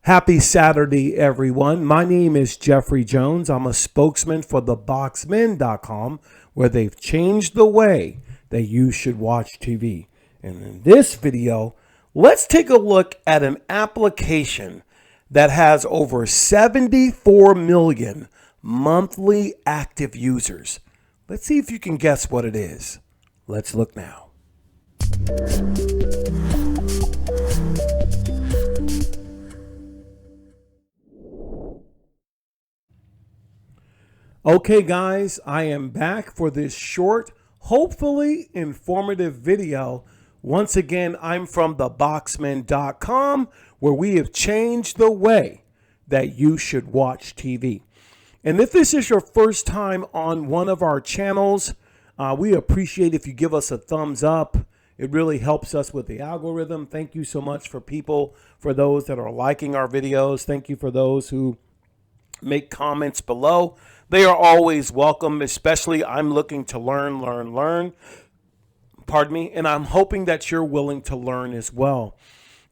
Happy Saturday, everyone. My name is Jeffrey Jones. I'm a spokesman for theboxmen.com, where they've changed the way that you should watch TV. And in this video, let's take a look at an application that has over 74 million monthly active users. Let's see if you can guess what it is. Let's look now. Okay guys, I am back for this short, hopefully informative video. Once again, I'm from theboxmen.com, where we have changed the way that you should watch TV. And if this is your first time on one of our channels, we appreciate if you give us a thumbs up. It really helps us with the algorithm. Thank you so much for those that are liking our videos. Thank you for those who make comments below. They are always welcome, especially I'm looking to learn. Pardon me, and I'm hoping that you're willing to learn as well.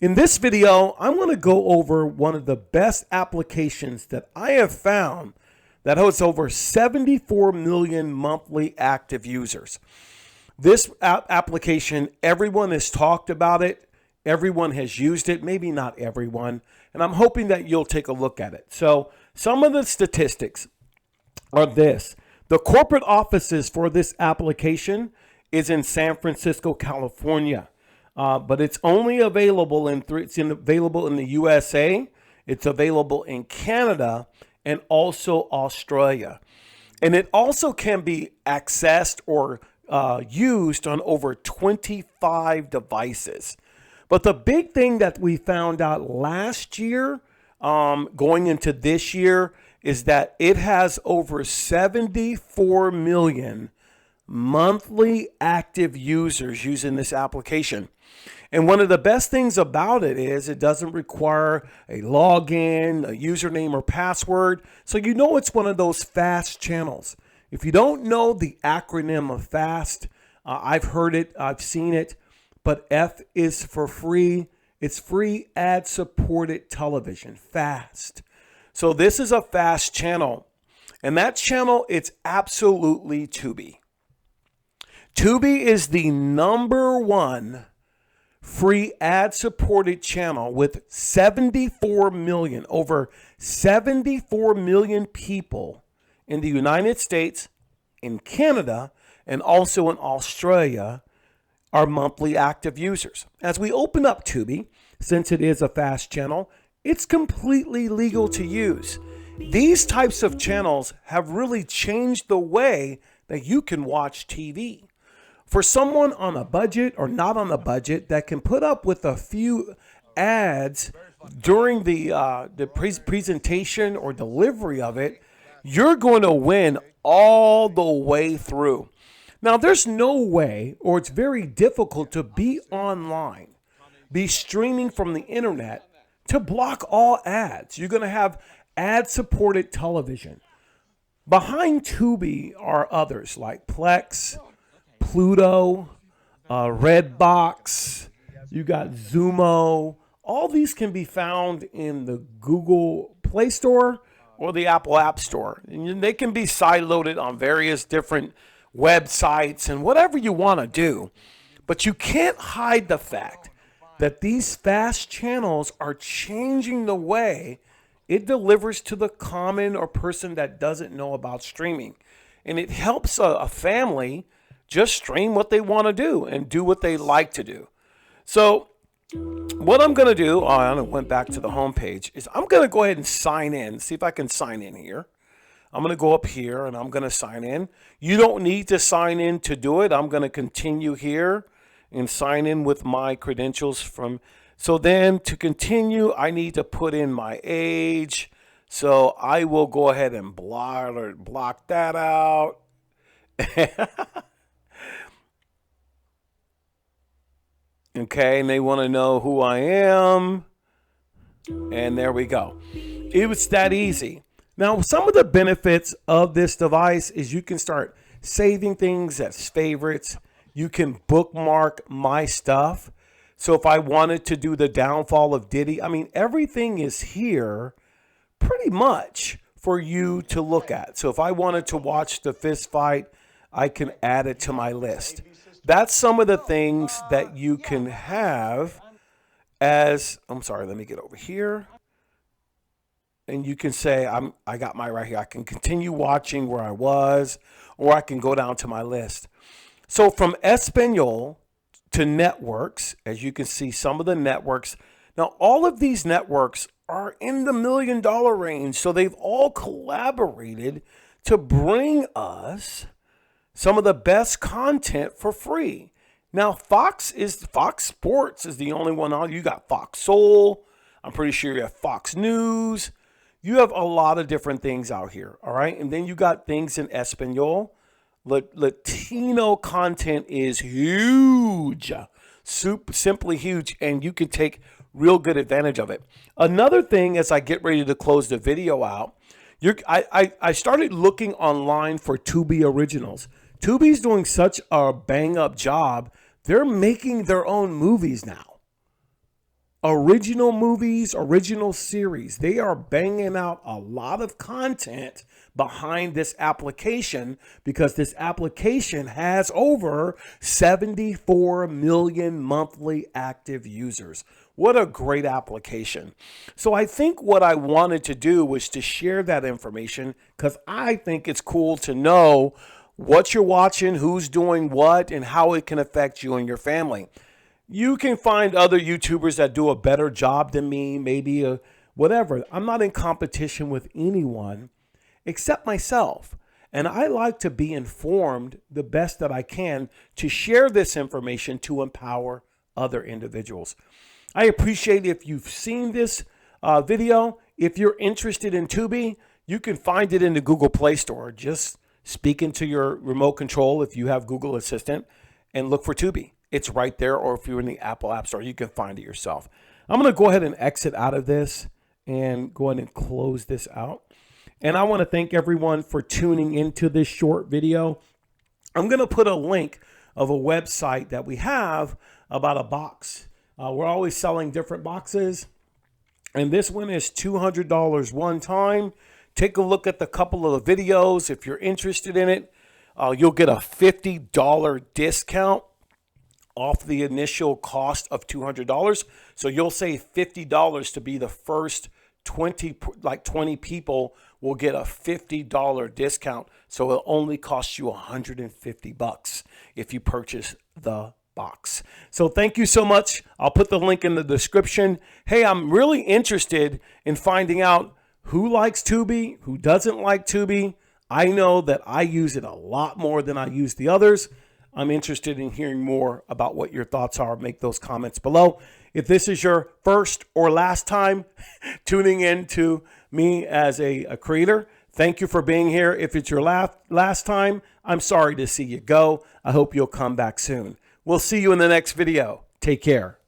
In this video, I'm going to go over one of the best applications that I have found that has over 74 million monthly active users. This application, everyone has talked about it. Everyone has used it, maybe not everyone, and I'm hoping that you'll take a look at it. So some of the statistics are this. The corporate offices for this application is in San Francisco, California, but it's only available available in the USA. It's available in Canada and also Australia. And it also can be accessed or used on over 25 devices. But the big thing that we found out last year, going into this year, is that it has over 74 million monthly active users using this application. And one of the best things about it is it doesn't require a login, a username, or password. So you know it's one of those fast channels. If you don't know the acronym of FAST, I've heard it, I've seen it, but F is for free. It's free ad-supported television, FAST. So this is a fast channel, and that channel, it's absolutely Tubi. Tubi is the #1 free ad-supported channel with 74 million, over 74 million people in the United States, in Canada, and also in Australia are monthly active users. As we open up Tubi, since it is a fast channel, it's completely legal to use. These types of channels have really changed the way that you can watch TV. For someone on a budget or not on a budget that can put up with a few ads during the presentation or delivery of it, you're going to win all the way through. Now, there's no way, or it's very difficult to be online, be streaming from the internet, to block all ads. You're going to have ad-supported television. Behind Tubi are others like Plex, Pluto, Redbox. You got Zumo. All these can be found in the Google Play Store or the Apple App Store. And they can be sideloaded on various different websites and whatever you want to do. But you can't hide the fact that these fast channels are changing the way it delivers to the common or person that doesn't know about streaming. And it helps a family just stream what they want to do and do what they like to do. So what I'm going to do, I went back to the home page, is I'm going to go ahead and sign in, see if I can sign in here. I'm going to go up here and I'm going to sign in. You don't need to sign in to do it. I'm going to continue here and sign in with my credentials from. So then to continue, I need to put in my age. So I will go ahead and block that out. Okay, and they want to know who I am. And there we go. It was that easy. Now, some of the benefits of this device is you can start saving things as favorites. You can bookmark my stuff. So if I wanted to do the downfall of Diddy, I mean, everything is here pretty much for you to look at. So if I wanted to watch the fist fight, I can add it to my list. That's some of the things that you can have as, I'm sorry, let me get over here. And you can say, I got my right here. I can continue watching where I was, or I can go down to my list. So from Espanol to networks, as you can see, some of the networks. Now, all of these networks are in the $1 million range. So they've all collaborated to bring us some of the best content for free. Now, Fox Sports is the only one on. You got Fox Soul. I'm pretty sure you have Fox News. You have a lot of different things out here, all right? And then you got things in Espanol. Latino content is huge, simply huge, and you can take real good advantage of it. Another thing, as I get ready to close the video out, I started looking online for Tubi originals. Tubi's doing such a bang-up job. They're making their own movies now. Original movies, original series. They are banging out a lot of content behind this application because this application has over 74 million monthly active users. What a great application. So I think what I wanted to do was to share that information because I think it's cool to know what you're watching, who's doing what, and how it can affect you and your family. You can find other YouTubers that do a better job than me, maybe whatever. I'm not in competition with anyone except myself. And I like to be informed the best that I can to share this information to empower other individuals. I appreciate if you've seen this video. If you're interested in Tubi, you can find it in the Google Play Store. Just speak into your remote control if you have Google Assistant and look for Tubi. It's right there, or if you're in the Apple App Store, you can find it yourself. I'm going to go ahead and exit out of this and go ahead and close this out. And I want to thank everyone for tuning into this short video. I'm going to put a link of a website that we have about a box. We're always selling different boxes, and this one is $200 one time. Take a look at the couple of the videos. If you're interested in it, you'll get a $50 discount off the initial cost of $200. So you'll save $50 to be the first 20 people will get a $50 discount. So it'll only cost you $150 if you purchase the box. So thank you so much. I'll put the link in the description. Hey, I'm really interested in finding out who likes Tubi, who doesn't like Tubi. I know that I use it a lot more than I use the others. I'm interested in hearing more about what your thoughts are. Make those comments below. If this is your first or last time tuning in to me as a creator, thank you for being here. If it's your last time, I'm sorry to see you go. I hope you'll come back soon. We'll see you in the next video. Take care.